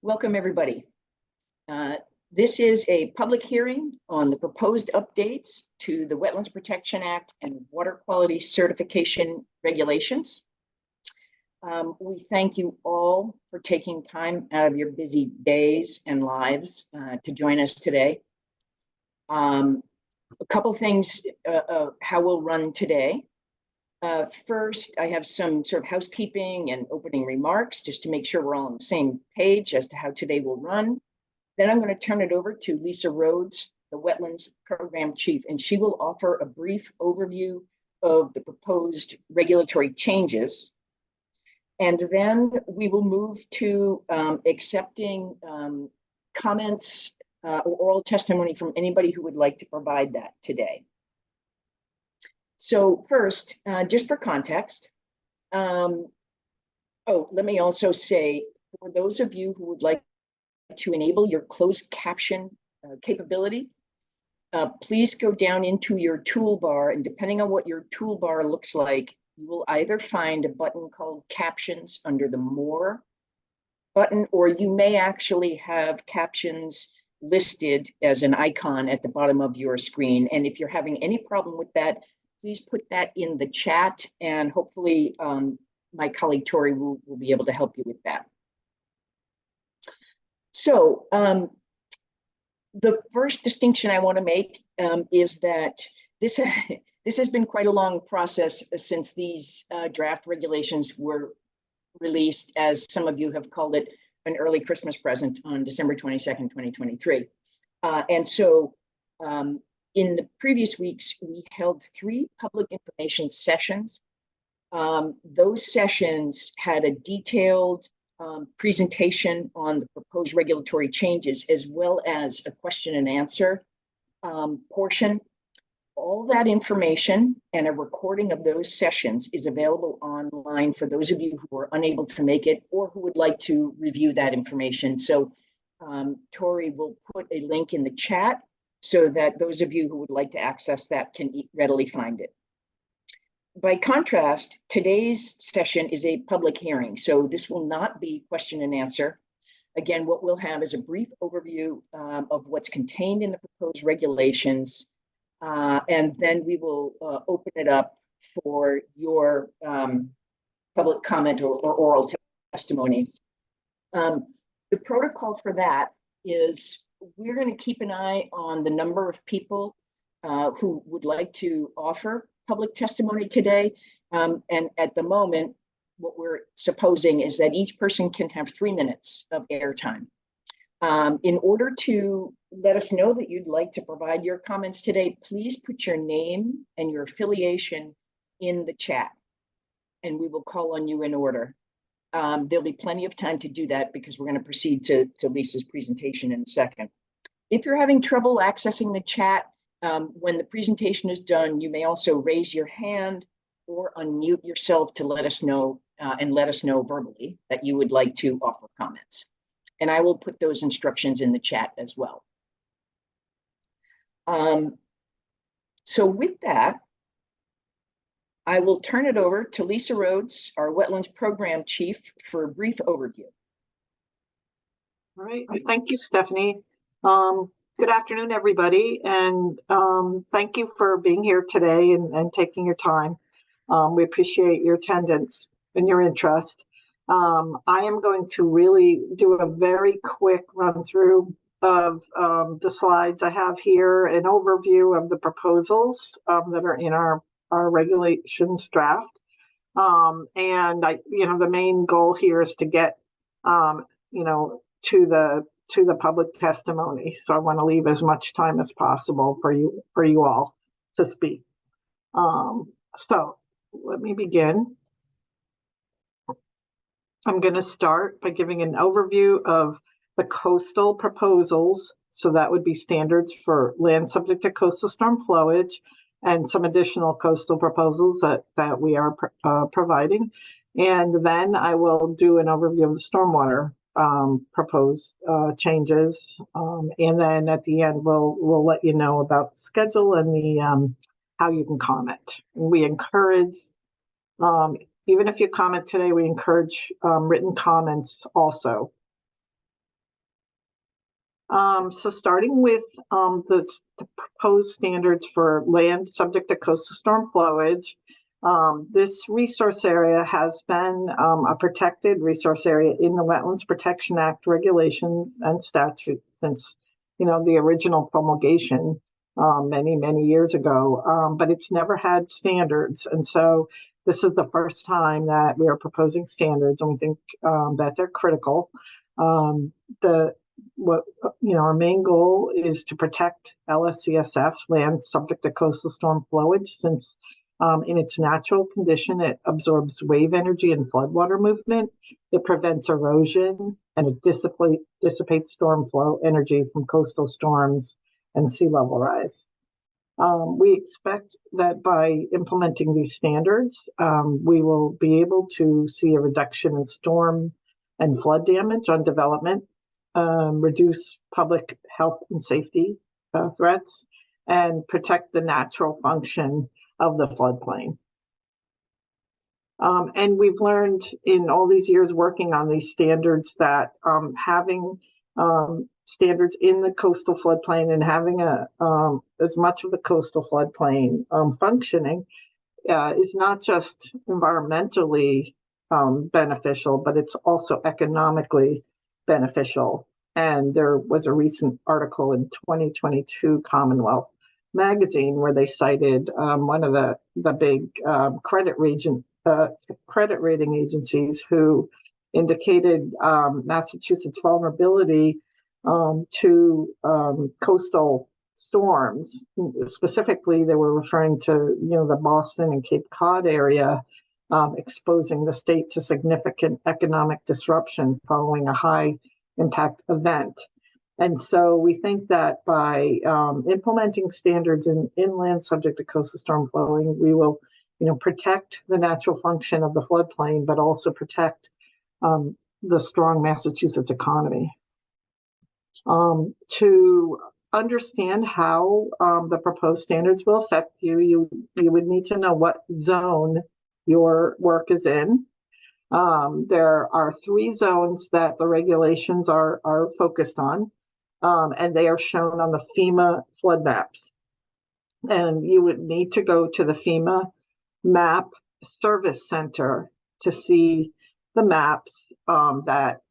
Welcome, everybody. This is a public hearing on the proposed updates to the Wetlands Protection Act and water quality certification regulations. We thank you all for taking time out of your busy days and lives to join us today. A couple things how we'll run today. First, I have some sort of housekeeping and opening remarks just to make sure we're all on the same page as to how today will run. Then I'm going to turn it over to Lisa Rhodes, the Wetlands Program Chief, and she will offer a brief overview of the proposed regulatory changes. And then we will move to accepting comments or oral testimony from anybody who would like to provide that today. So first, just for context, let me also say, for those of you who would like to enable your closed caption capability, please go down into your toolbar, and depending on what your toolbar looks like, you will either find a button called Captions under the More button, or you may actually have captions listed as an icon at the bottom of your screen. And if you're having any problem with that, please put that in the chat, and hopefully my colleague Tori will be able to help you with that. So the first distinction I want to make is that this has been quite a long process since these draft regulations were released, as some of you have called it, an early Christmas present on December 22nd, 2023. And so in the previous weeks, we held 3 public information sessions. Those sessions had a detailed presentation on the proposed regulatory changes, as well as a question and answer portion. All that information and a recording of those sessions is available online for those of you who are unable to make it or who would like to review that information. So Tori will put a link in the chat so that those of you who would like to access that can readily find it. By contrast, today's session is a public hearing, so this will not be question and answer. Again, what we'll have is a brief overview of what's contained in the proposed regulations, and then we will open it up for your public comment or oral testimony. The protocol for that is we're going to keep an eye on the number of people who would like to offer public testimony today. And at the moment, what we're supposing is that each person can have 3 minutes of airtime. In order to let us know that you'd like to provide your comments today, please put your name and your affiliation in the chat, and we will call on you in order. There'll be plenty of time to do that because we're going to proceed to Lisa's presentation in a second. If you're having trouble accessing the chat, when the presentation is done, you may also raise your hand or unmute yourself to let us know and let us know verbally that you would like to offer comments. And I will put those instructions in the chat as well. So with that, I will turn it over to Lisa Rhodes, our Wetlands Program Chief, for a brief overview. All right, thank you, Stephanie. Good afternoon, everybody, and thank you for being here today and taking your time. We appreciate your attendance and your interest. I am going to really do a very quick run through of the slides I have here, an overview of the proposals that are in our regulations draft. And the main goal here is to get, to the public testimony. So I want to leave as much time as possible for you all to speak. So let me begin. I'm going to start by giving an overview of the coastal proposals. So that would be standards for land subject to coastal storm flowage and some additional coastal proposals that we are providing. And then I will do an overview of the stormwater proposed changes, and then at the end we'll let you know about the schedule and the how you can comment. We encourage, even if you comment today, we encourage written comments also. So starting with the proposed standards for land subject to coastal storm flowage, this resource area has been a protected resource area in the Wetlands Protection Act regulations and statute since, the original promulgation many years ago, but it's never had standards. And so this is the first time that we are proposing standards, and we think that they're critical. Our main goal is to protect LSCSF, land subject to coastal storm flowage, since in its natural condition, it absorbs wave energy and floodwater movement. It prevents erosion, and it dissipates storm flow energy from coastal storms and sea level rise. We expect that by implementing these standards, we will be able to see a reduction in storm and flood damage on development, reduce public health and safety threats, and protect the natural function of the floodplain. And we've learned in all these years working on these standards that having standards in the coastal floodplain and having as much of the coastal floodplain functioning is not just environmentally beneficial, but it's also economically beneficial. And there was a recent article in 2022 Commonwealth magazine where they cited one of the big credit rating agencies who indicated Massachusetts' vulnerability to coastal storms. Specifically, they were referring to the Boston and Cape Cod area, exposing the state to significant economic disruption following a high impact event. And so we think that by implementing standards in inland subject to coastal storm flowing, we will protect the natural function of the floodplain, but also protect the strong Massachusetts economy. To understand how the proposed standards will affect you, you would need to know what zone your work is in. There are 3 zones that the regulations are focused on, and they are shown on the FEMA flood maps. And you would need to go to the FEMA map service center to see the maps that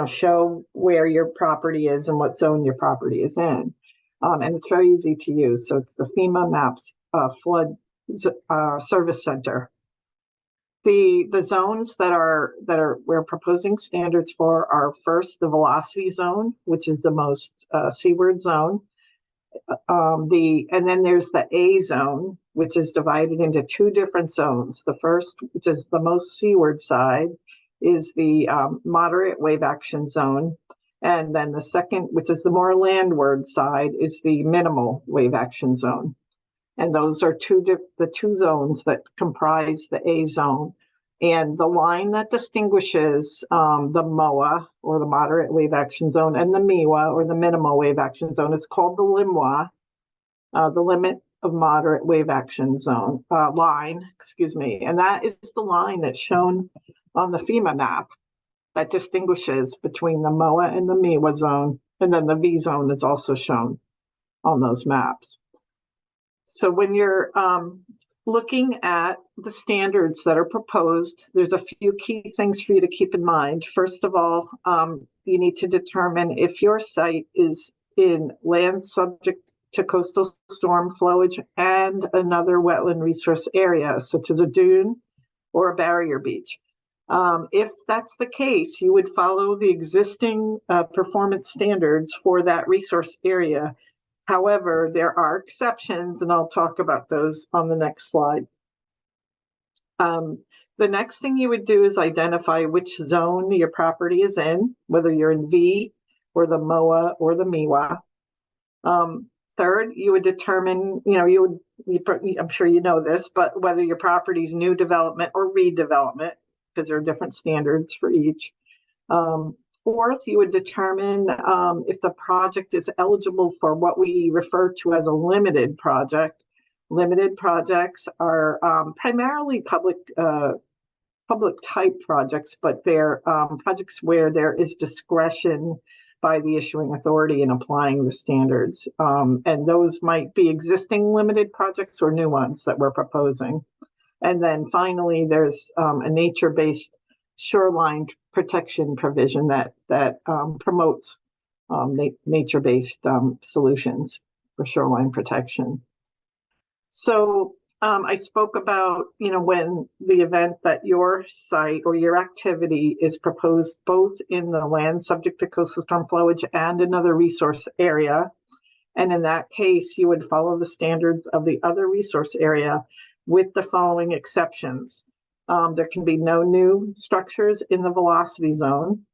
show where your property is and what zone your property is in. And it's very easy to use. So it's the FEMA maps flood service center. The zones that we're proposing standards for are first the velocity zone, which is the most seaward zone. And then there's the A zone, which is divided into 2 different zones. The first, which is the most seaward side, is the moderate wave action zone. And then the second, which is the more landward side, is the minimal wave action zone. And those are the 2 zones that comprise the A zone. And the line that distinguishes the MOA, or the moderate wave action zone, and the MIWA, or the minimal wave action zone, is called the LMWA, the limit of moderate wave action zone line, and that is the line that's shown on the FEMA map that distinguishes between the MOA and the MIWA zone, and then the V zone is also shown on those maps. So when you're looking at the standards that are proposed, there's a few key things for you to keep in mind. First of all, you need to determine if your site is in land subject to coastal storm flowage and another wetland resource area, such as a dune or a barrier beach. If that's the case, you would follow the existing performance standards for that resource area. However, there are exceptions, and I'll talk about those on the next slide. The next thing you would do is identify which zone your property is in, whether you're in V or the MOA or the MIWA. Third, you would determine, I'm sure you know this, but whether your property is new development or redevelopment, because there are different standards for each. Fourth, you would determine if the project is eligible for what we refer to as a limited project. Limited projects are primarily public type projects, but they're projects where there is discretion by the issuing authority in applying the standards. And those might be existing limited projects or new ones that we're proposing. And then finally, there's a nature-based shoreline protection provision that promotes nature-based solutions for shoreline protection. So I spoke about, when the event that your site or your activity is proposed both in the land subject to coastal storm flowage and another resource area. And in that case, you would follow the standards of the other resource area with the following exceptions. There can be no new structures in the velocity zone.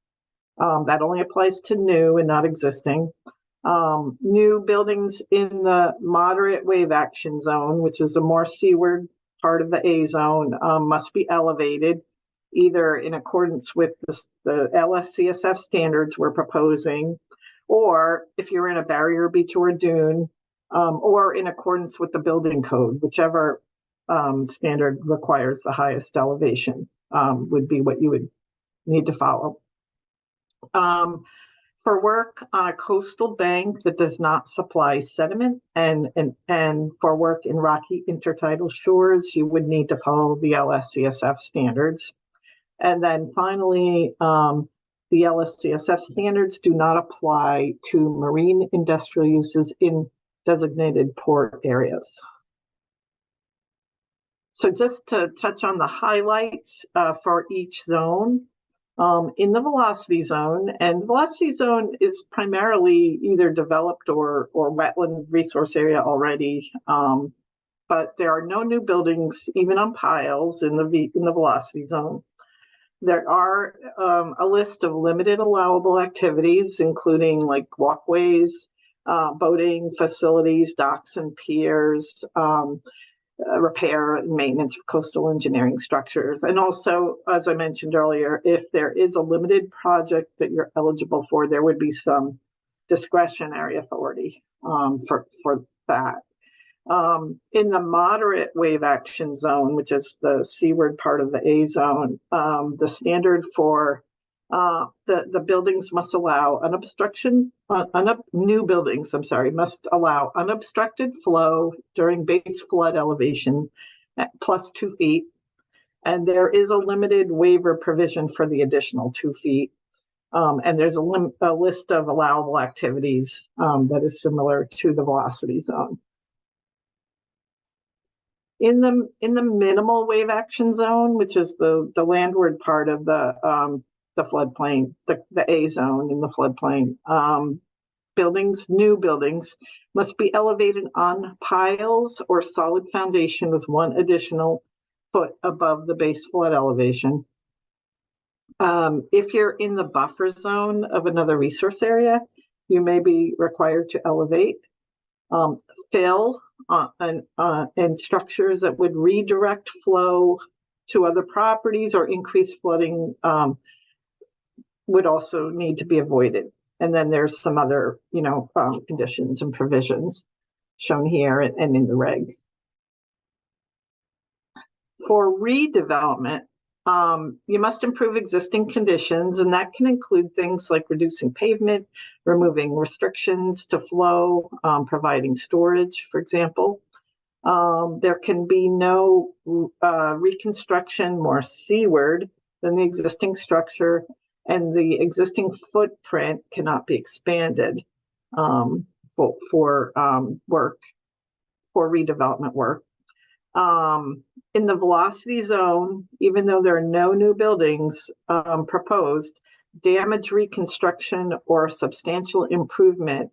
That only applies to new and not existing. New buildings in the moderate wave action zone, which is a more seaward part of the A zone, must be elevated either in accordance with the LSCSF standards we're proposing, or if you're in a barrier beach or a dune, or in accordance with the building code, whichever standard requires the highest elevation would be what you would need to follow. For work on a coastal bank that does not supply sediment and for work in rocky intertidal shores, you would need to follow the LSCSF standards. And then finally, the LSCSF standards do not apply to marine industrial uses in designated port areas. So just to touch on the highlights for each zone, in the velocity zone, and the velocity zone is primarily either developed or wetland resource area already, but there are no new buildings even on piles in the velocity zone. There are a list of limited allowable activities, including like walkways, boating facilities, docks and piers, repair and maintenance of coastal engineering structures. And also, as I mentioned earlier, if there is a limited project that you're eligible for, there would be some discretionary authority for that. In the moderate wave action zone, which is the seaward part of the A zone, the standard for the buildings must allow new buildings, must allow unobstructed flow during base flood elevation at plus 2 feet. And there is a limited waiver provision for the additional 2 feet. And there's a list of allowable activities that is similar to the velocity zone. In the minimal wave action zone, which is the landward part of the floodplain, the A zone in the floodplain, new buildings must be elevated on piles or solid foundation with 1 additional foot above the base flood elevation. If you're in the buffer zone of another resource area, you may be required to elevate, fill, and structures that would redirect flow to other properties or increase flooding would also need to be avoided. And then there's some other, conditions and provisions shown here and in the reg. For redevelopment, you must improve existing conditions, and that can include things like reducing pavement, removing restrictions to flow, providing storage, for example. There can be no reconstruction more seaward than the existing structure, and the existing footprint cannot be expanded for redevelopment work. In the velocity zone, even though there are no new buildings proposed, damage reconstruction or substantial improvement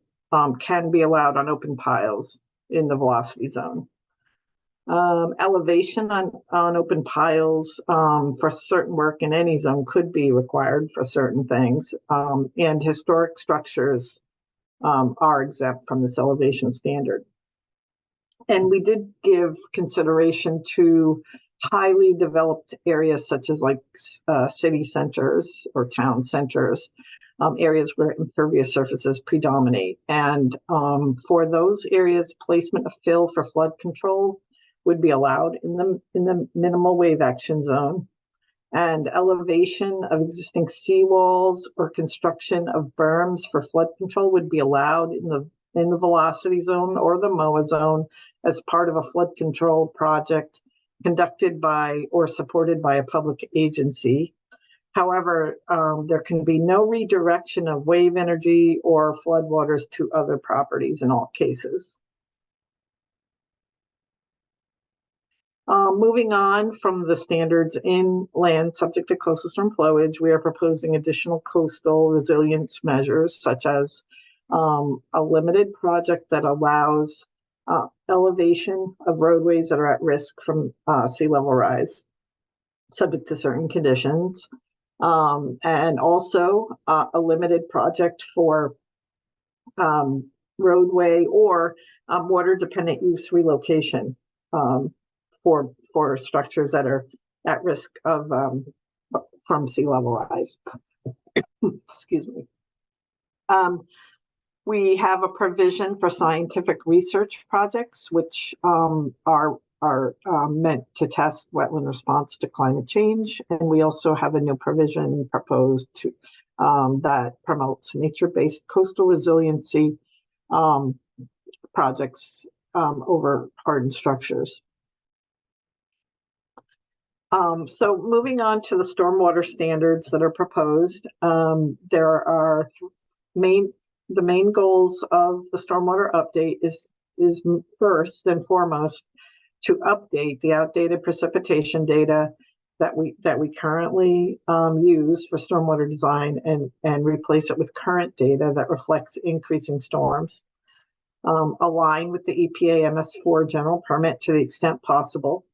can be allowed on open piles in the velocity zone. Elevation on open piles for certain work in any zone could be required for certain things, and historic structures are exempt from this elevation standard. And we did give consideration to highly developed areas such as like city centers or town centers, areas where impervious surfaces predominate. And for those areas, placement of fill for flood control would be allowed in the minimal wave action zone. and elevation of existing seawalls or construction of berms for flood control would be allowed in the velocity zone or the MOA zone as part of a flood control project conducted by or supported by a public agency. However, there can be no redirection of wave energy or floodwaters to other properties in all cases. Moving on from the standards in land subject to coastal storm flowage, we are proposing additional coastal resilience measures, such as a limited project that allows elevation of roadways that are at risk from sea level rise, subject to certain conditions. And also a limited project for roadway or water dependent use relocation for structures that are at risk of from sea level rise. Excuse me. We have a provision for scientific research projects, which are meant to test wetland response to climate change. And we also have a new provision proposed to that promotes nature-based coastal resiliency projects over hardened structures. So moving on to the stormwater standards that are proposed, there are the main goals of the stormwater update is first and foremost to update the outdated precipitation data that we currently use for stormwater design and replace it with current data that reflects increasing storms. Align with the EPA MS4 general permit to the extent possible.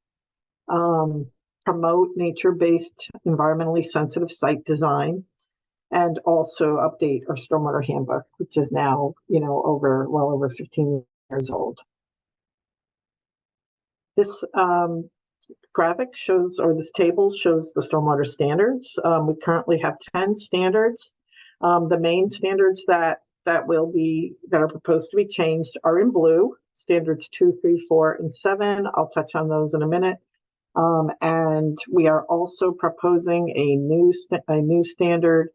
Promote nature-based, environmentally sensitive site design, and also update our stormwater handbook, which is now, well over 15 years old. This graphic shows, or this table shows the stormwater standards. We currently have 10 standards. The main standards that are proposed to be changed are in blue, standards 2, 3, 4, and 7. I'll touch on those in a minute. And we are also proposing a new standard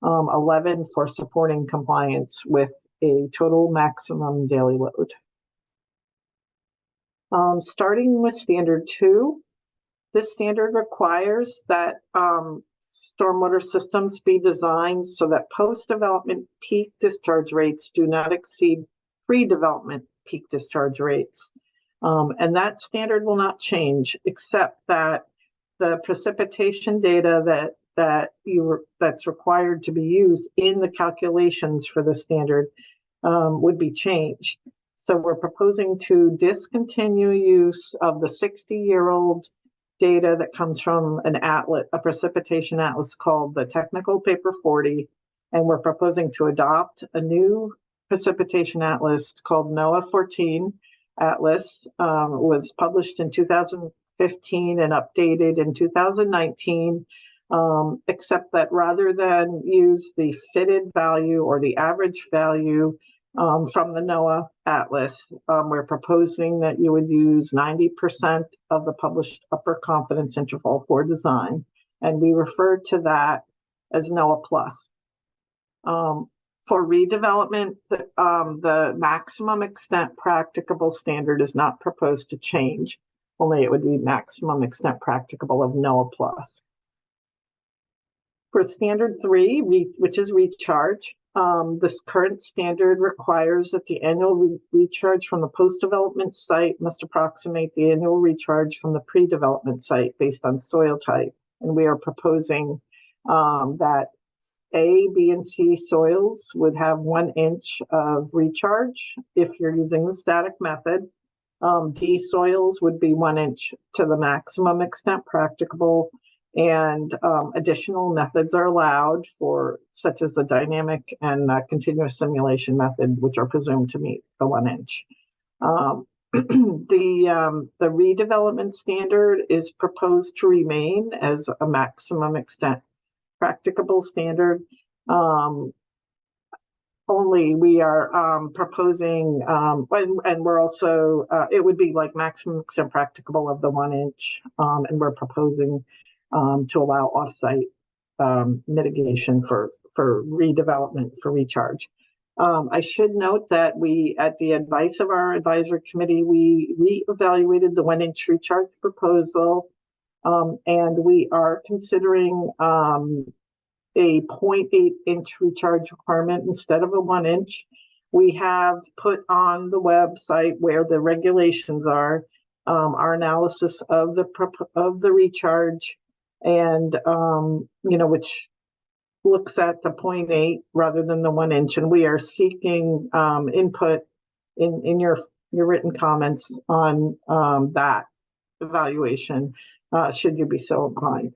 11 for supporting compliance with a total maximum daily load. Starting with standard 2, this standard requires that stormwater systems be designed so that post-development peak discharge rates do not exceed pre-development peak discharge rates. And that standard will not change, except that the precipitation data that's required to be used in the calculations for the standard would be changed. So we're proposing to discontinue use of the 60-year-old data that comes from a precipitation atlas called the Technical Paper 40, and we're proposing to adopt a new precipitation atlas called NOAA 14 Atlas. Was published in 2015 and updated in 2019, except that rather than use the fitted value or the average value from the NOAA Atlas, we're proposing that you would use 90% of the published upper confidence interval for design, and we refer to that as NOAA Plus. For redevelopment, the maximum extent practicable standard is not proposed to change, only it would be maximum extent practicable of NOAA Plus. For standard 3, which is recharge, this current standard requires that the annual recharge from the post-development site must approximate the annual recharge from the pre-development site based on soil type. And we are proposing that A, B, and C soils would have 1 inch of recharge if you're using the static method. D soils would be 1 inch to the maximum extent practicable, and additional methods are allowed such as the dynamic and continuous simulation method, which are presumed to meet the 1 inch. The redevelopment standard is proposed to remain as a maximum extent practicable standard. Only we are proposing, and we're also, it would be like maximum extent practicable of the 1 inch, and we're proposing to allow offsite mitigation for redevelopment for recharge. I should note that we, at the advice of our advisory committee, we reevaluated the 1-inch recharge proposal, and we are considering a 0.8-inch recharge requirement instead of a 1-inch. We have put on the website where the regulations are, our analysis of the recharge, and which looks at the 0.8 rather than the 1-inch, and we are seeking input in your written comments on that evaluation, should you be so inclined.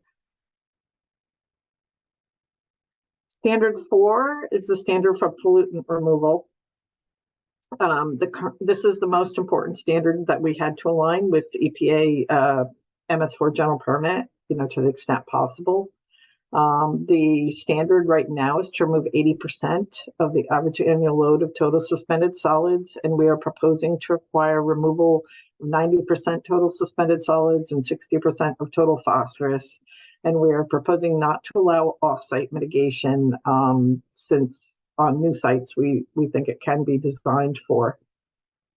Standard 4 is the standard for pollutant removal. This is the most important standard that we had to align with EPA MS4 general permit, to the extent possible. The standard right now is to remove 80% of the average annual load of total suspended solids, and we are proposing to require removal of 90% total suspended solids and 60% of total phosphorus. And we are proposing not to allow off-site mitigation, since on new sites we think it can be designed for.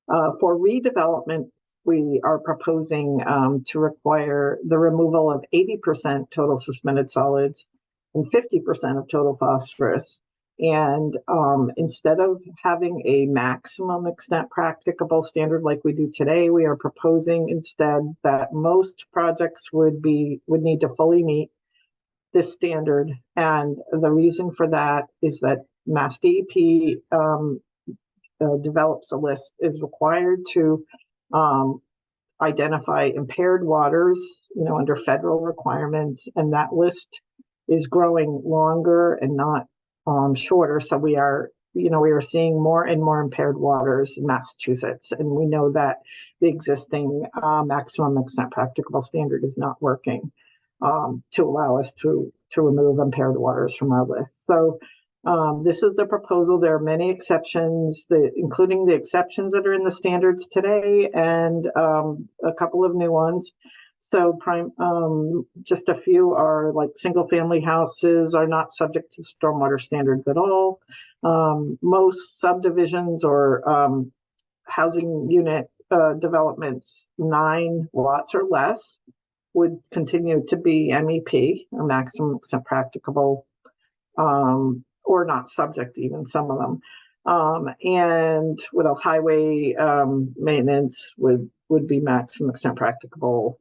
For redevelopment, we are proposing to require the removal of 80% total suspended solids and 50% of total phosphorus. And instead of having a maximum extent practicable standard like we do today, we are proposing instead that most projects would need to fully meet this standard. And the reason for that is that MassDEP develops a list, is required to identify impaired waters, under federal requirements, and that list is growing longer and not shorter. So we are seeing more and more impaired waters in Massachusetts, and we know that the existing maximum extent practicable standard is not working to allow us to remove impaired waters from our list. So this is the proposal. There are many exceptions, including the exceptions that are in the standards today, and a couple of new ones. So just a few are like single-family houses are not subject to stormwater standards at all. Most subdivisions or housing unit developments, 9 lots or less, would continue to be MEP, a maximum extent practicable, or not subject, even some of them. And what else? Highway maintenance would be maximum extent practicable.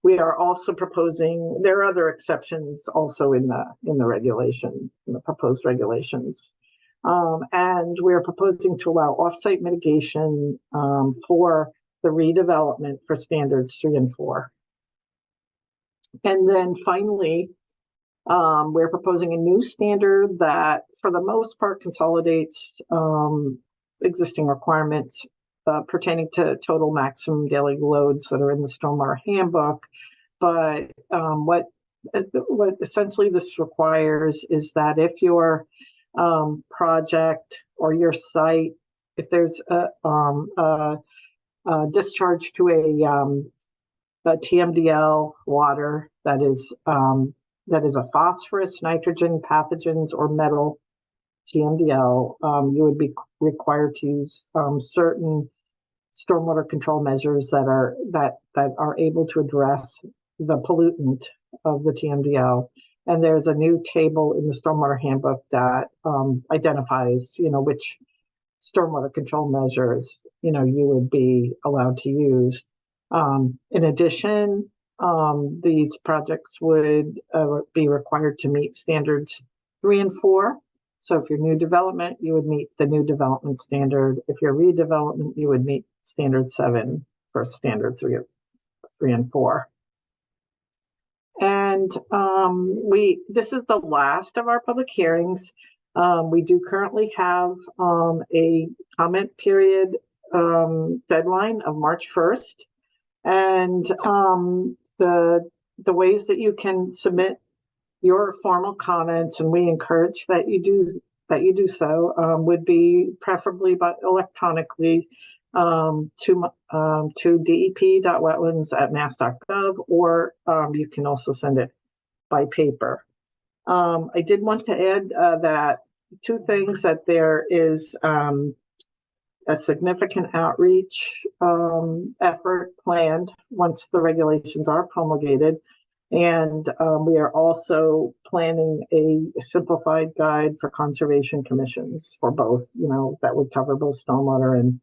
We are also proposing, there are other exceptions also in the regulation, in the proposed regulations. And we're proposing to allow offsite mitigation for the redevelopment for standards 3 and 4. And then finally, we're proposing a new standard that, for the most part, consolidates existing requirements pertaining to total maximum daily loads that are in the stormwater handbook. But what essentially this requires is that if your project or your site, if there's a discharge to a TMDL water that is a phosphorus, nitrogen, pathogens, or metal TMDL, you would be required to use certain stormwater control measures that are able to address the pollutant of the TMDL. And there's a new table in the stormwater handbook that identifies, which stormwater control measures, you would be allowed to use. In addition, these projects would be required to meet standards 3 and 4. So if you're new development, you would meet the new development standard. If you're redevelopment, you would meet standard 7 for standard 3 and 4. And this is the last of our public hearings. We do currently have a comment period deadline of March 1st. And the ways that you can submit your formal comments, and we encourage that you do so, would be preferably but electronically. to dep.wetlands@mass.gov, or you can also send it by paper. I did want to add that two things: that there is a significant outreach effort planned once the regulations are promulgated. And we are also planning a simplified guide for conservation commissions for both, that would cover both stormwater and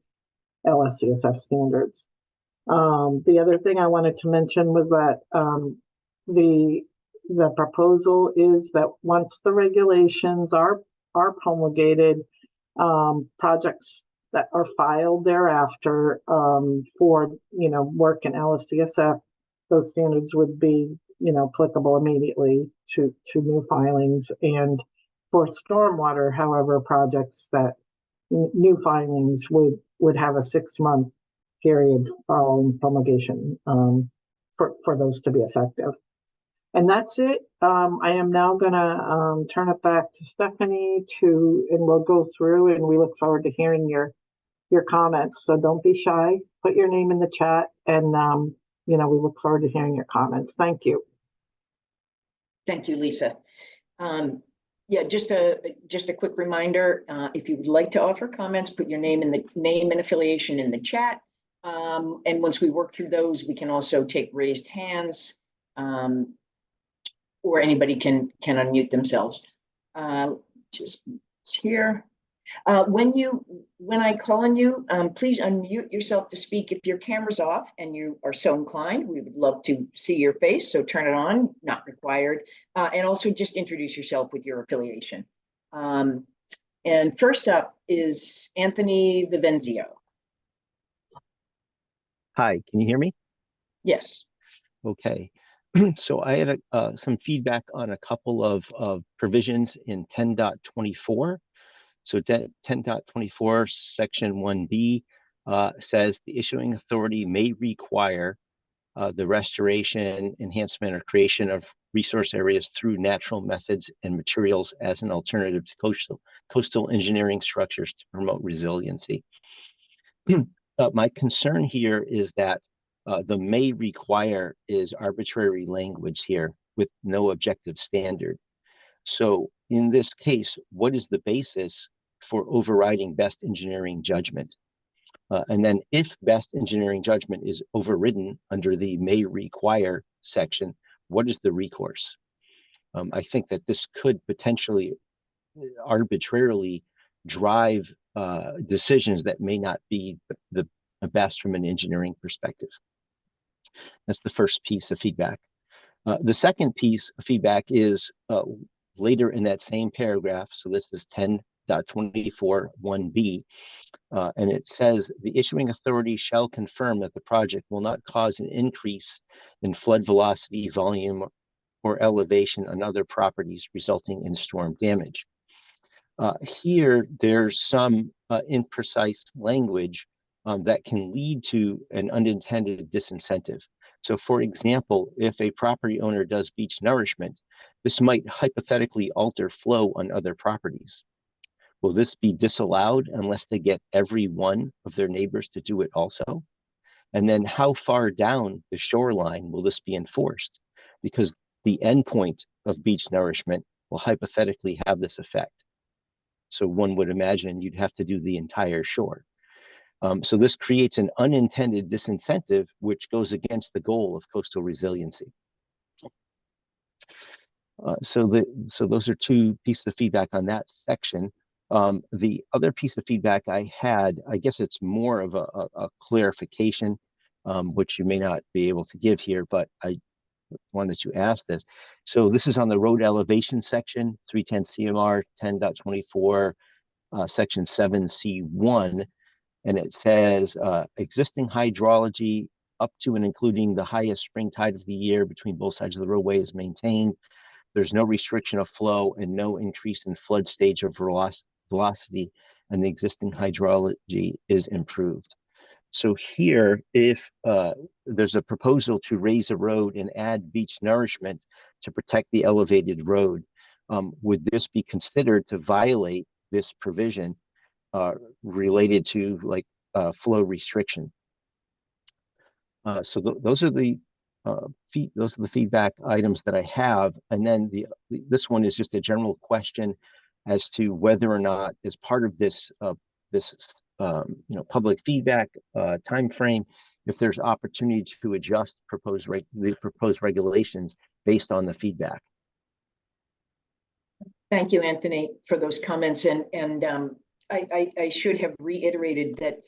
LSCSF standards. The other thing I wanted to mention was that the proposal is that once the regulations are promulgated, projects that are filed thereafter for work in LSCSF, those standards would be applicable immediately to new filings. And for stormwater, however, projects that new filings would have a 6-month period following promulgation for those to be effective. And that's it. I am now going to turn it back to Stephanie and we'll go through, and we look forward to hearing your comments. So don't be shy. Put your name in the chat, and we look forward to hearing your comments. Thank you. Thank you, Lisa. Yeah, just a quick reminder, if you would like to offer comments, put your name and affiliation in the chat. And once we work through those, we can also take raised hands, or anybody can unmute themselves. Just here. When I call on you, please unmute yourself to speak. If your camera's off and you are so inclined, we would love to see your face. So turn it on, not required. And also just introduce yourself with your affiliation. And first up is Anthony Vivenzio. Hi, can you hear me? Yes. Okay. So I had some feedback on a couple of provisions in 10.24. So 10.24 section 1B says the issuing authority may require the restoration, enhancement, or creation of resource areas through natural methods and materials as an alternative to coastal engineering structures to promote resiliency. My concern here is that the may require is arbitrary language here with no objective standard. So in this case, what is the basis for overriding best engineering judgment? And then if best engineering judgment is overridden under the may require section, what is the recourse? I think that this could potentially arbitrarily drive decisions that may not be the best from an engineering perspective. That's the first piece of feedback. The second piece of feedback is later in that same paragraph. So this is 10.24 1B, and it says the issuing authority shall confirm that the project will not cause an increase in flood velocity, volume, or elevation on other properties resulting in storm damage. Here, there's some imprecise language that can lead to an unintended disincentive. So for example, if a property owner does beach nourishment, this might hypothetically alter flow on other properties. Will this be disallowed unless they get every one of their neighbors to do it also? And then how far down the shoreline will this be enforced? Because the endpoint of beach nourishment will hypothetically have this effect. So one would imagine you'd have to do the entire shore. So this creates an unintended disincentive, which goes against the goal of coastal resiliency. So those are two pieces of feedback on that section. The other piece of feedback I had, I guess it's more of a clarification, which you may not be able to give here, but I wanted to ask this. So this is on the road elevation section, 310 CMR 10.24, section 7C1. And it says existing hydrology up to and including the highest spring tide of the year between both sides of the roadway is maintained. There's no restriction of flow and no increase in flood stage or velocity, and the existing hydrology is improved. So here, if there's a proposal to raise a road and add beach nourishment to protect the elevated road, would this be considered to violate this provision related to like flow restriction. So those are the feedback items that I have, and then this one is just a general question as to whether or not, as part of this public feedback time frame, if there's opportunity to adjust the proposed regulations based on the feedback. Thank you, Anthony, for those comments. And I should have reiterated that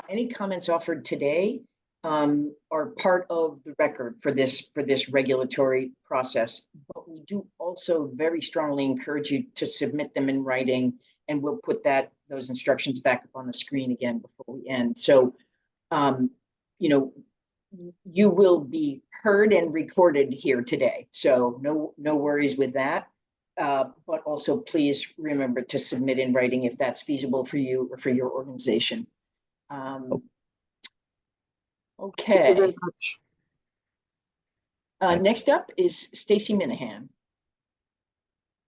any comments offered today are part of the record for this regulatory process. But we do also very strongly encourage you to submit them in writing, and we'll put those instructions back up on the screen again before we end. So, you will be heard and recorded here today. So no worries with that. But also please remember to submit in writing if that's feasible for you or for your organization. Okay. Thank you very much. Next up is Stacy Minahan.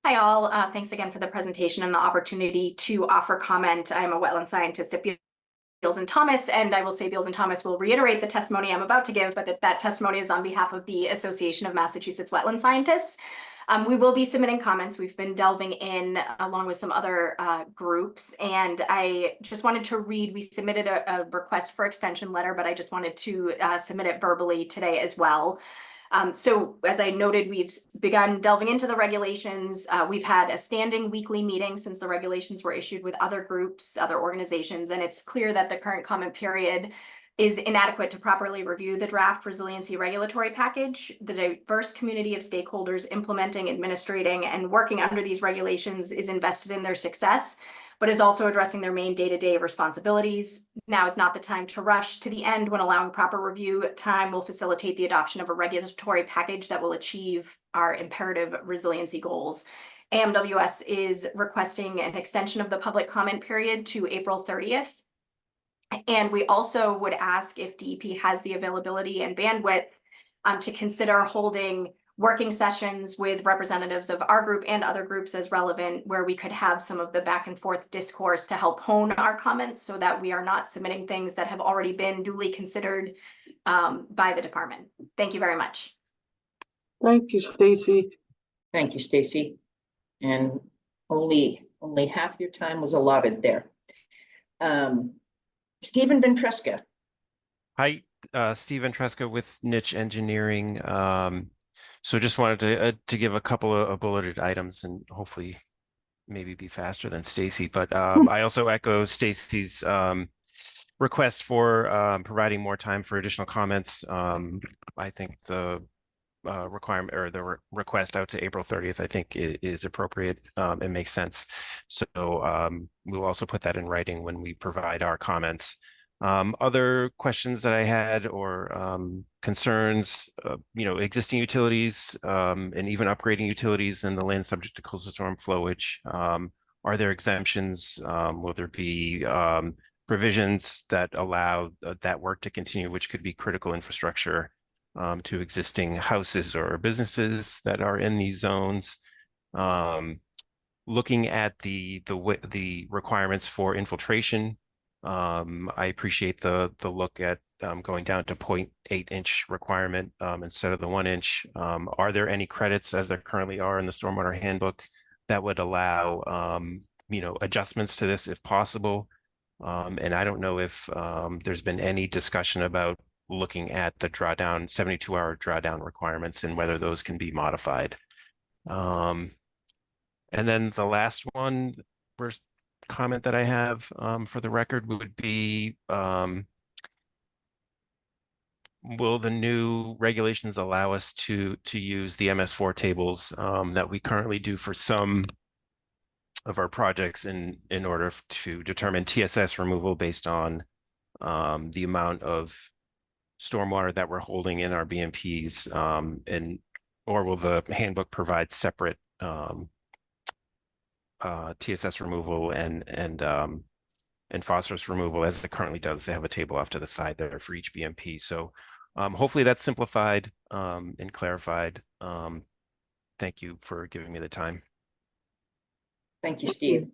Hi all, thanks again for the presentation and the opportunity to offer comment. I'm a wetland scientist at Beals and Thomas, and I will say Beals and Thomas will reiterate the testimony I'm about to give, but that testimony is on behalf of the Association of Massachusetts Wetland Scientists. We will be submitting comments. We've been delving in along with some other groups, and I just wanted to read, we submitted a request for extension letter, but I just wanted to submit it verbally today as well. So as I noted, we've begun delving into the regulations. We've had a standing weekly meeting since the regulations were issued with other groups, other organizations, and it's clear that the current comment period is inadequate to properly review the draft resiliency regulatory package. The diverse community of stakeholders implementing, administrating, and working under these regulations is invested in their success, but is also addressing their main day-to-day responsibilities. Now is not the time to rush to the end when allowing proper review time will facilitate the adoption of a regulatory package that will achieve our imperative resiliency goals. AMWS is requesting an extension of the public comment period to April 30th. And we also would ask if DEP has the availability and bandwidth to consider holding working sessions with representatives of our group and other groups as relevant, where we could have some of the back and forth discourse to help hone our comments so that we are not submitting things that have already been duly considered by the department. Thank you very much. Thank you, Stacy. Thank you, Stacy. And only half your time was allotted there. Stephen Ventresca. Hi, Steve Ventresca with Niche Engineering. So just wanted to give a couple of bulleted items and hopefully maybe be faster than Stacy. But I also echo Stacy's request for providing more time for additional comments. I think the requirement or the request out to April 30th, I think is appropriate. It makes sense. So we'll also put that in writing when we provide our comments. Other questions that I had or concerns, existing utilities and even upgrading utilities in the land subject to coastal storm flowage. Are there exemptions? Will there be provisions that allow that work to continue, which could be critical infrastructure to existing houses or businesses that are in these zones? Looking at the requirements for infiltration, I appreciate the look at going down to 0.8-inch requirement instead of the 1-inch. Are there any credits, as there currently are in the stormwater handbook, that would allow adjustments to this if possible? And I don't know if there's been any discussion about looking at the drawdown, 72-hour drawdown requirements and whether those can be modified. And then the last one, first comment that I have for the record would be, will the new regulations allow us to use the MS4 tables that we currently do for some of our projects in order to determine TSS removal based on the amount of stormwater that we're holding in our BMPs, or will the handbook provide separate TSS removal and phosphorus removal as it currently does? They have a table off to the side there for each BMP. So hopefully that's simplified and clarified. Thank you for giving me the time. Thank you, Steve.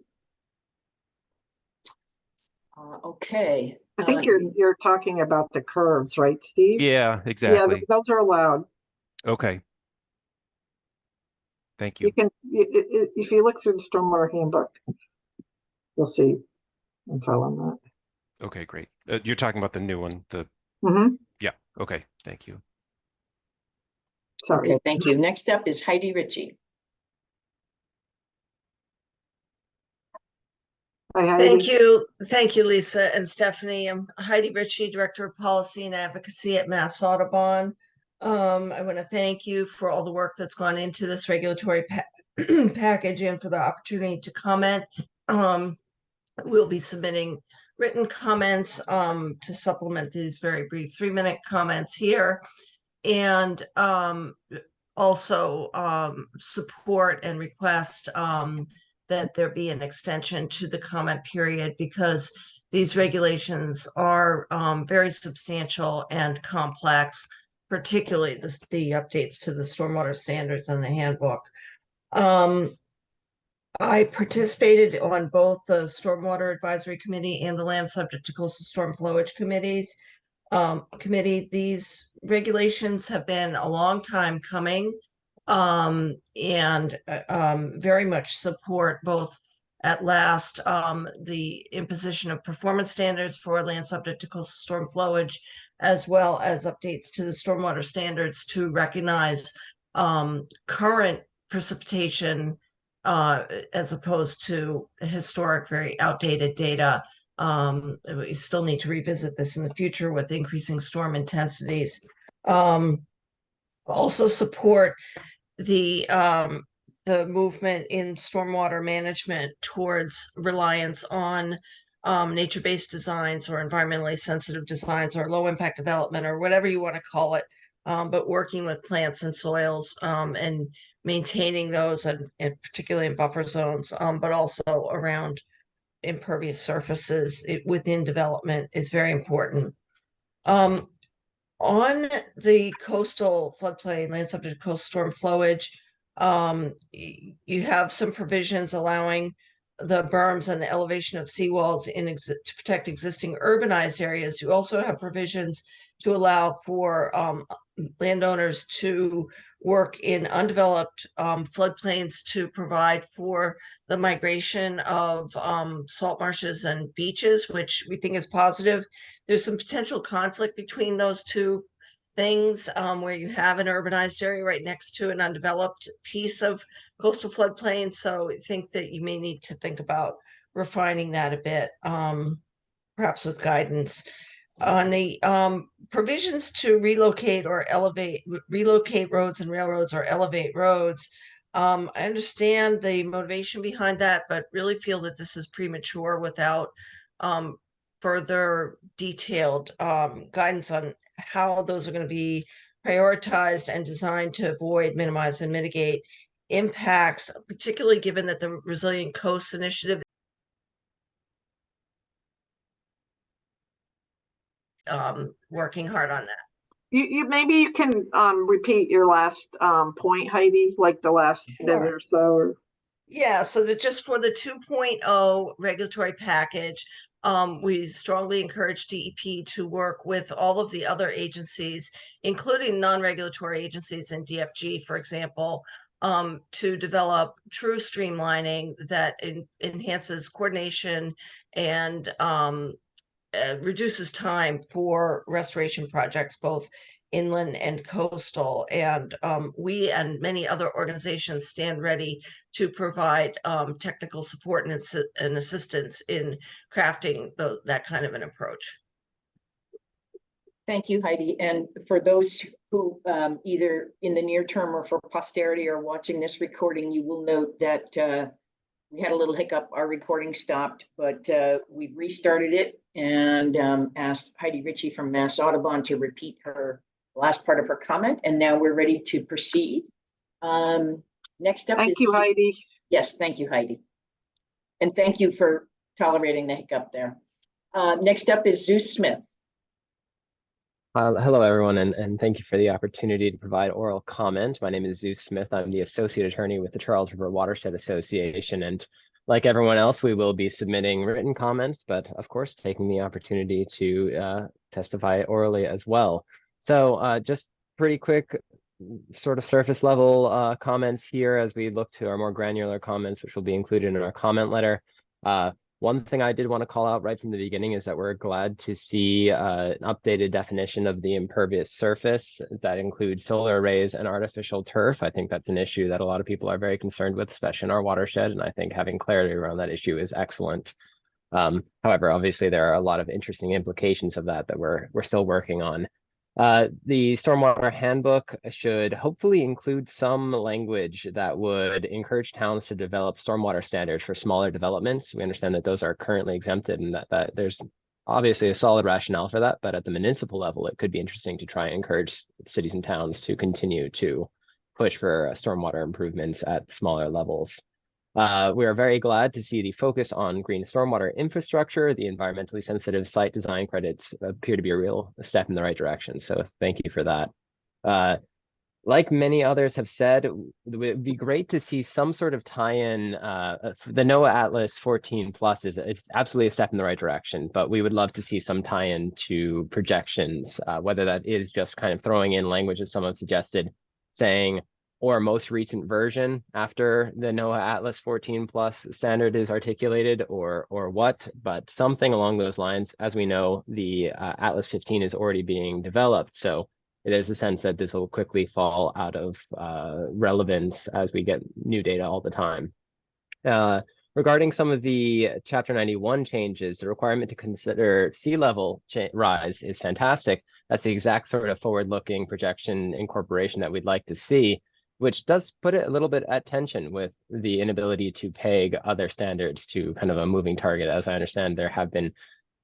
Okay, I think you're talking about the curves, right, Steve? Yeah, Yeah, exactly. those are allowed. Okay. Thank You you. can, if you look through the stormwater handbook, you'll see info on that. Okay, great. You're talking about the new one, yeah, okay, thank you. Sorry. Okay, thank you. Next up is Heidi Ritchie. Hi, Heidi. Thank you, Lisa and Stephanie. I'm Heidi Ritchie, Director of Policy and Advocacy at Mass Audubon. I want to thank you for all the work that's gone into this regulatory package and for the opportunity to comment. We'll be submitting written comments to supplement these very brief 3-minute comments here, and also support and request that there be an extension to the comment period, because these regulations are very substantial and complex, particularly the updates to the stormwater standards and the handbook. I participated on both the Stormwater Advisory Committee and the Land Subject to Coastal Storm Flowage Committees. These regulations have been a long time coming, and very much support both at last the imposition of performance standards for land subject to coastal storm flowage, as well as updates to the stormwater standards to recognize current precipitation as opposed to historic, very outdated data. We still need to revisit this in the future with increasing storm intensities. Also support the movement in stormwater management towards reliance on nature-based designs or environmentally sensitive designs or low impact development or whatever you want to call it, but working with plants and soils and maintaining those, and particularly in buffer zones, but also around impervious surfaces within development is very important. On the coastal floodplain, land subject to coastal storm flowage, you have some provisions allowing the berms and the elevation of seawalls to protect existing urbanized areas. You also have provisions to allow for landowners to work in undeveloped floodplains to provide for the migration of salt marshes and beaches, which we think is positive. There's some potential conflict between those two things, where you have an urbanized area right next to an undeveloped piece of coastal floodplain. So I think that you may need to think about refining that a bit, perhaps with guidance. On the provisions to relocate roads and railroads or elevate roads, I understand the motivation behind that, but really feel that this is premature without further detailed guidance on how those are going to be prioritized and designed to avoid, minimize, and mitigate impacts, particularly given that the Resilient Coasts Initiative working hard on that. You maybe you can repeat your last point, Heidi, like the last minute or so. Or... Yeah, so that just for the 2.0 regulatory package, we strongly encourage DEP to work with all of the other agencies, including non-regulatory agencies and DFG, for example, to develop true streamlining that enhances coordination and reduces time for restoration projects, both inland and coastal. And we and many other organizations stand ready to provide technical support and assistance in crafting that kind of an approach. Thank you, Heidi. And for those who either in the near term or for posterity are watching this recording, you will note that we had a little hiccup. Our recording stopped, but we've restarted it and asked Heidi Ritchie from Mass Audubon to repeat her last part of her comment. And now we're ready to proceed. Next up Thank you, Heidi. Yes, thank you, Heidi. And thank you for tolerating the hiccup there. Next up is Zeus Smith. Hello, everyone, and thank you for the opportunity to provide oral comment. My name is Zeus Smith. I'm the Associate Attorney with the Charles River Watershed Association, and like everyone else, we will be submitting written comments, but of course, taking the opportunity to testify orally as well. So just pretty quick sort of surface level comments here as we look to our more granular comments, which will be included in our comment letter. One thing I did want to call out right from the beginning is that we're glad to see an updated definition of the impervious surface that includes solar arrays and artificial turf. I think that's an issue that a lot of people are very concerned with, especially in our watershed, and I think having clarity around that issue is excellent. However, obviously there are a lot of interesting implications of that we're still working on. The stormwater handbook should hopefully include some language that would encourage towns to develop stormwater standards for smaller developments. We understand that those are currently exempted and that there's obviously a solid rationale for that, but at the municipal level, it could be interesting to try and encourage cities and towns to continue to push for stormwater improvements at smaller levels. We are very glad to see the focus on green stormwater infrastructure. The environmentally sensitive site design credits appear to be a real step in the right direction. So thank you for that. Like many others have said, it would be great to see some sort of tie-in. The NOAA Atlas 14 Plus it's absolutely a step in the right direction, but we would love to see some tie-in to projections, whether that is just kind of throwing in language as someone suggested, saying, or most recent version after the NOAA Atlas 14 Plus standard is articulated, or what, but something along those lines. As we know, the Atlas 15 is already being developed, so there's a sense that this will quickly fall out of relevance as we get new data all the time. Regarding some of the Chapter 91 changes, the requirement to consider sea level rise is fantastic. That's the exact sort of forward-looking projection incorporation that we'd like to see, which does put it a little bit at tension with the inability to peg other standards to kind of a moving target. As I understand, there have been,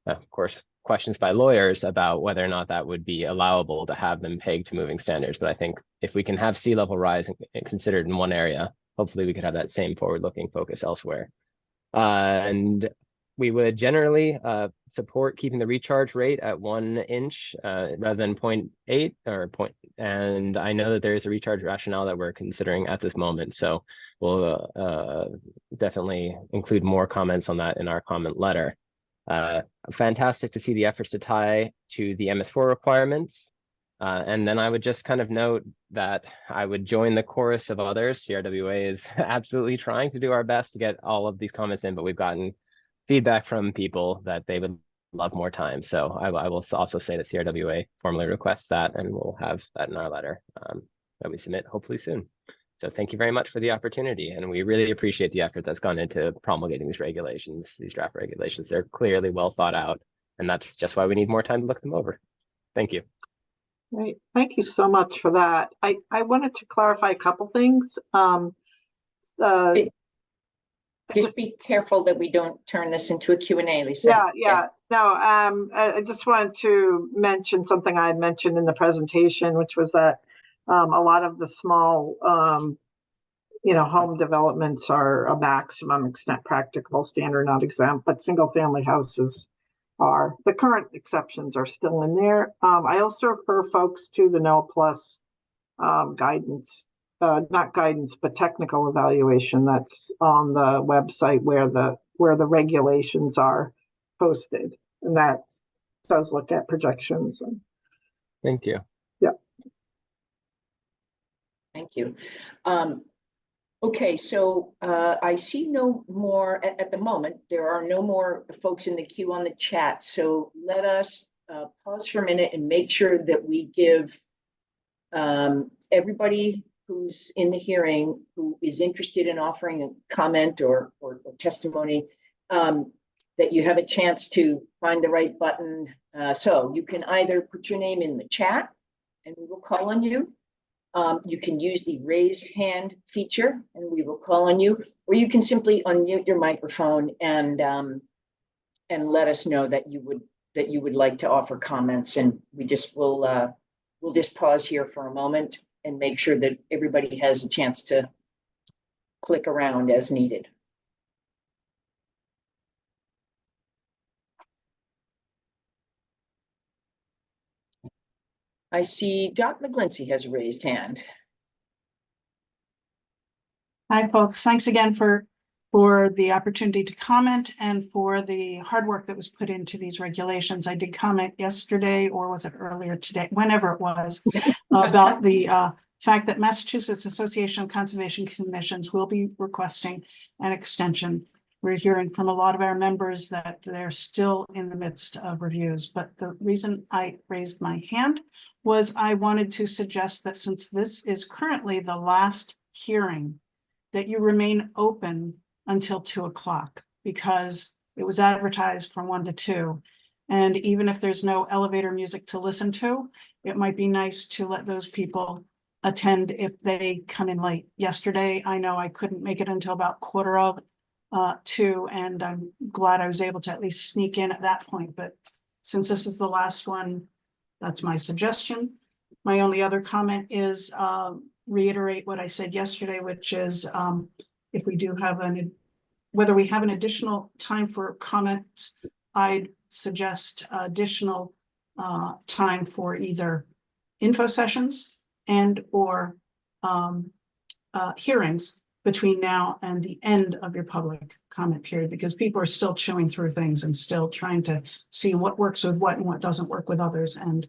of course, questions by lawyers about whether or not that would be allowable to have them pegged to moving standards. But I think if we can have sea level rise considered in one area, hopefully we could have that same forward-looking focus elsewhere. And we would generally support keeping the recharge rate at 1 inch rather than 0.8 or point. And I know that there is a recharge rationale that we're considering at this moment. So we'll definitely include more comments on that in our comment letter. Fantastic to see the efforts to tie to the MS4 requirements. And then I would just kind of note that I would join the chorus of others. CRWA is absolutely trying to do our best to get all of these comments in, but we've gotten feedback from people that they would love more time. So I will also say that CRWA formally requests that, and we'll have that in our letter that we submit hopefully soon. So thank you very much for the opportunity, and we really appreciate the effort that's gone into promulgating these regulations, these draft regulations. They're clearly well thought out, and that's just why we need more time to look them over. Thank you. Great. Thank you so much for that. I wanted to clarify a couple things. Just be careful that we don't turn this into a Q&A, Lisa. Yeah. No, I just wanted to mention something I had mentioned in the presentation, which was that a lot of the small, home developments are a maximum extent practicable standard, not exempt, but single family houses are. The current exceptions are still in there. I also refer folks to the NOAA Plus guidance. Not guidance, but technical evaluation that's on the website where the regulations are posted, and that does look at projections. Thank you. Yeah. Thank you. Okay, so I see no more at the moment. There are no more folks in the queue on the chat. So let us pause for a minute and make sure that we give everybody who's in the hearing who is interested in offering a comment or testimony, that you have a chance to find the right button. So you can either put your name in the chat and we will call on you. You can use the raise hand feature and we will call on you, or you can simply unmute your microphone and let us know that you would like to offer comments, and we just will we'll just pause here for a moment and make sure that everybody has a chance to click around as needed. I see Doc McGlinchey has a raised hand. Hi, folks. Thanks again for for the opportunity to comment and for the hard work that was put into these regulations. I did comment yesterday, or was it earlier today, whenever it was, about the fact that Massachusetts Association of Conservation Commissions will be requesting an extension. We're hearing from a lot of our members that they're still in the midst of reviews, but the reason I raised my hand was I wanted to suggest that since this is currently the last hearing, that you remain open until 2 o'clock, because it was advertised from 1 to 2. And even if there's no elevator music to listen to, it might be nice to let those people attend if they come in late. Yesterday, I know I couldn't make it until about 1:45, and I'm glad I was able to at least sneak in at that point. But since this is the last one, that's my suggestion. My only other comment is reiterate what I said yesterday, which is if we do have whether we have an additional time for comments, I'd suggest additional time for either info sessions and or hearings between now and the end of your public comment period, because people are still chewing through things and still trying to see what works with what and what doesn't work with others. And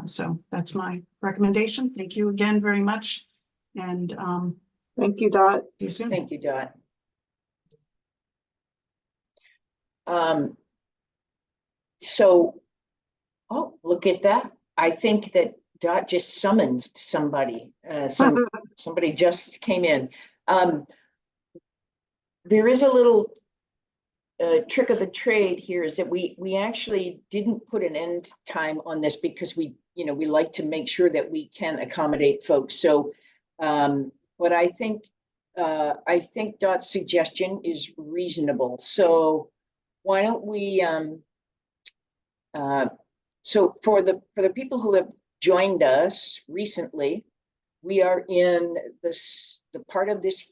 so that's my recommendation. Thank you again very much. And Thank you, Dot. see you soon. Thank you, Dot. So, oh, look at that. I think that Dot just summons somebody. Somebody just came in. There is a little trick of the trade here, is that we actually didn't put an end time on this because we like to make sure that we can accommodate folks. So, but I think Dot's suggestion is reasonable. So why don't we, so for the people who have joined us recently, we are in the part of this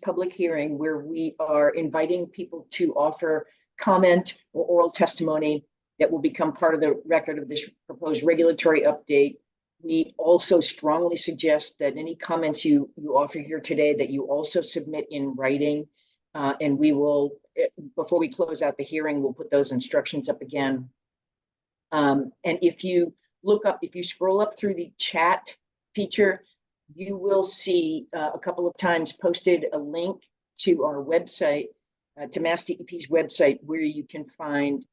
public hearing where we are inviting people to offer comment or oral testimony that will become part of the record of this proposed regulatory update. We also strongly suggest that any comments you offer here today, that you also submit in writing, and we will, before we close out the hearing, we'll put those instructions up again. And if you scroll up through the chat feature, you will see a couple of times posted a link to our website, to MassDEP's website, where you can find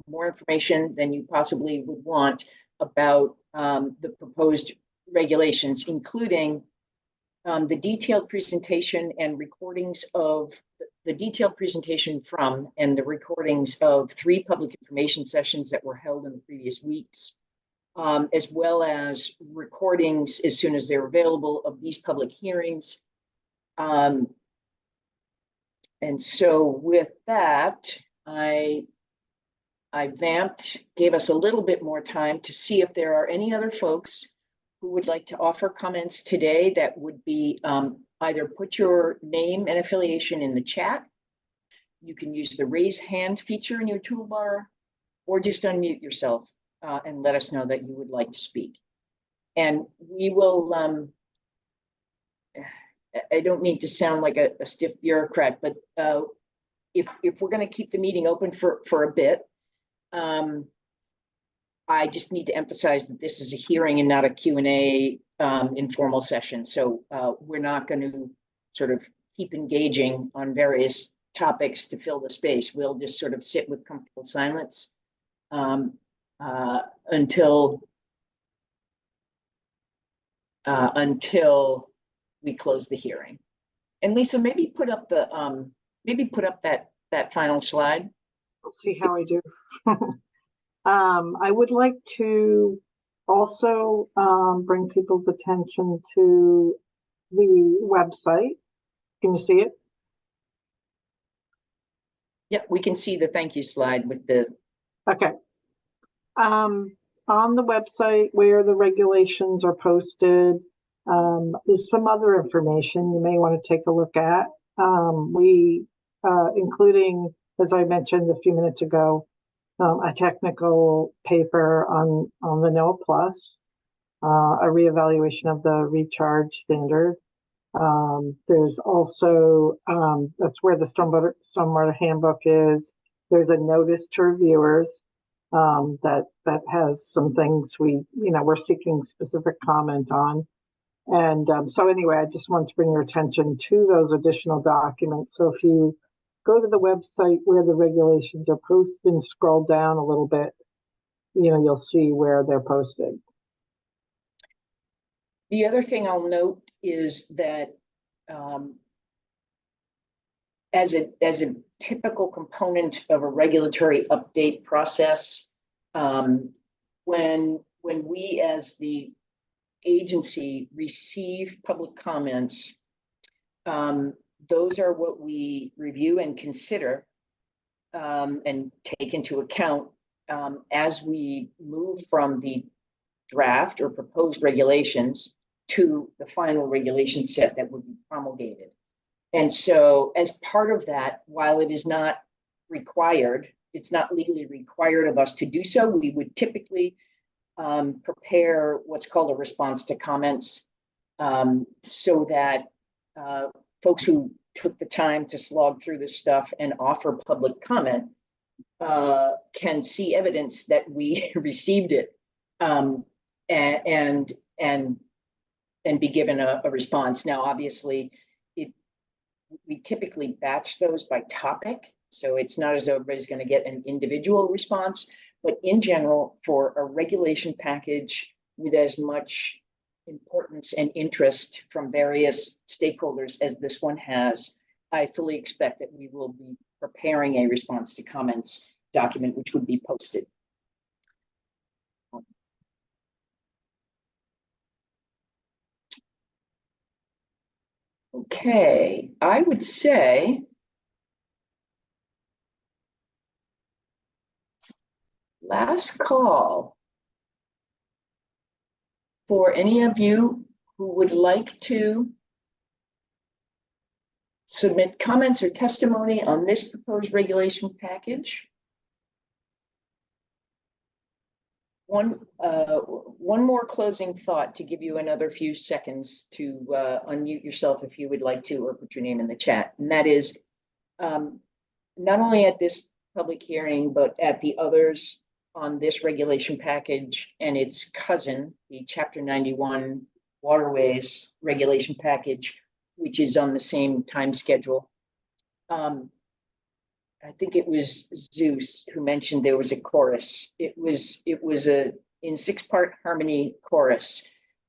more information than you possibly would want about the proposed regulations, including the detailed presentation and recordings of the detailed presentation from and the recordings of 3 public information sessions that were held in the previous weeks, as well as recordings as soon as they're available of these public hearings. And so with that, I vamped, gave us a little bit more time to see if there are any other folks who would like to offer comments today that would be either put your name and affiliation in the chat. You can use the raise hand feature in your toolbar, or just unmute yourself and let us know that you would like to speak. And we will, I don't mean to sound like a stiff bureaucrat, but if we're going to keep the meeting open for a bit, I just need to emphasize that this is a hearing and not a Q&A informal session. So we're not going to sort of keep engaging on various topics to fill the space. We'll just sort of sit with comfortable silence until we close the hearing. And Lisa, maybe put up the that final slide. We'll see how I do. I would like to also bring people's attention to the website. Can you see it? Yeah, we can see the thank you slide with the. Okay. On the website where the regulations are posted is some other information you may want to take a look at. Including, as I mentioned a few minutes ago, a technical paper on the NOAA Plus, a reevaluation of the recharge standard, There's also, that's where the stormwater handbook is. There's a notice to reviewers that has some things we're seeking specific comment on. And so anyway, I just want to bring your attention to those additional documents. So if you go to the website where the regulations are posted and scroll down a little bit, you'll see where they're posted. The other thing I'll note is that as a typical component of a regulatory update process, when we as the agency receive public comments, those are what we review and consider and take into account as we move from the draft or proposed regulations to the final regulation set that would be promulgated. And so as part of that, while it is not required, it's not legally required of us to do so, we would typically prepare what's called a response to comments so that folks who took the time to slog through this stuff and offer public comment can see evidence that we received it and be given a response. Now, obviously, we typically batch those by topic, so it's not as though everybody's going to get an individual response. But in general, for a regulation package with as much importance and interest from various stakeholders as this one has, I fully expect that we will be preparing a response to comments document, which would be posted. Okay, I would say last call for any of you who would like to submit comments or testimony on this proposed regulation package. One more closing thought to give you another few seconds to unmute yourself if you would like to, or put your name in the chat. And that is not only at this public hearing, but at the others on this regulation package and its cousin, the Chapter 91 Waterways regulation package, which is on the same time schedule. I think it was Zeus who mentioned there was a chorus. It was a in 6-part harmony chorus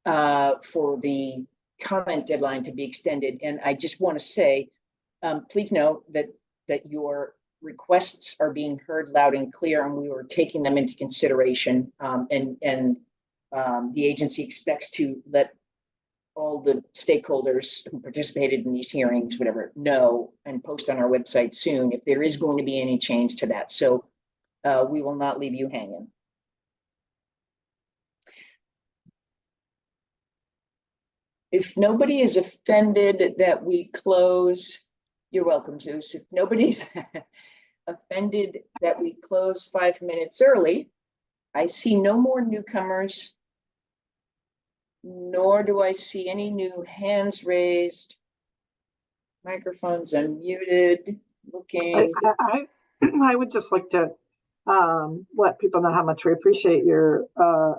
for the comment deadline to be extended. And I just want to say, please know that your requests are being heard loud and clear, and we were taking them into consideration. And the agency expects to let all the stakeholders who participated in these hearings, whatever, know and post on our website soon if there is going to be any change to that. So we will not leave you hanging. If nobody is offended that we close, you're welcome, Zeus. If nobody's offended that we close 5 minutes early, I see no more newcomers, nor do I see any new hands raised. Microphones unmuted. Looking. I would just like to let people know how much we appreciate your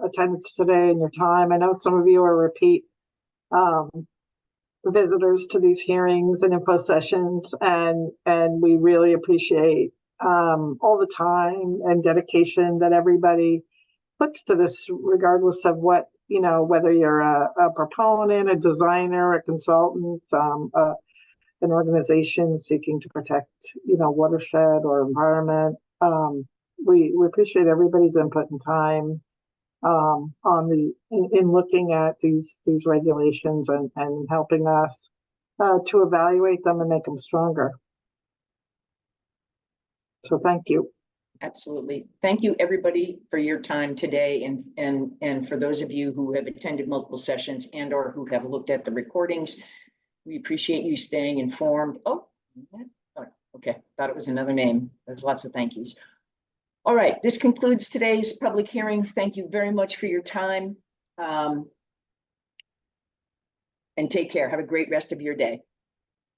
attendance today and your time. I know some of you are repeat visitors to these hearings and info sessions, and we really appreciate all the time and dedication that everybody puts to this, regardless of what, whether you're a proponent, a designer, a consultant, an organization seeking to protect, watershed or environment. We appreciate everybody's input and time in looking at these regulations and helping us to evaluate them and make them stronger. So thank you. Absolutely. Thank you, everybody, for your time today, and for those of you who have attended multiple sessions and or who have looked at the recordings. We appreciate you staying informed. Oh, okay. Thought it was another name. There's lots of thank yous. All right. This concludes today's public hearing. Thank you very much for your time. And and take care. Have a great rest of your day.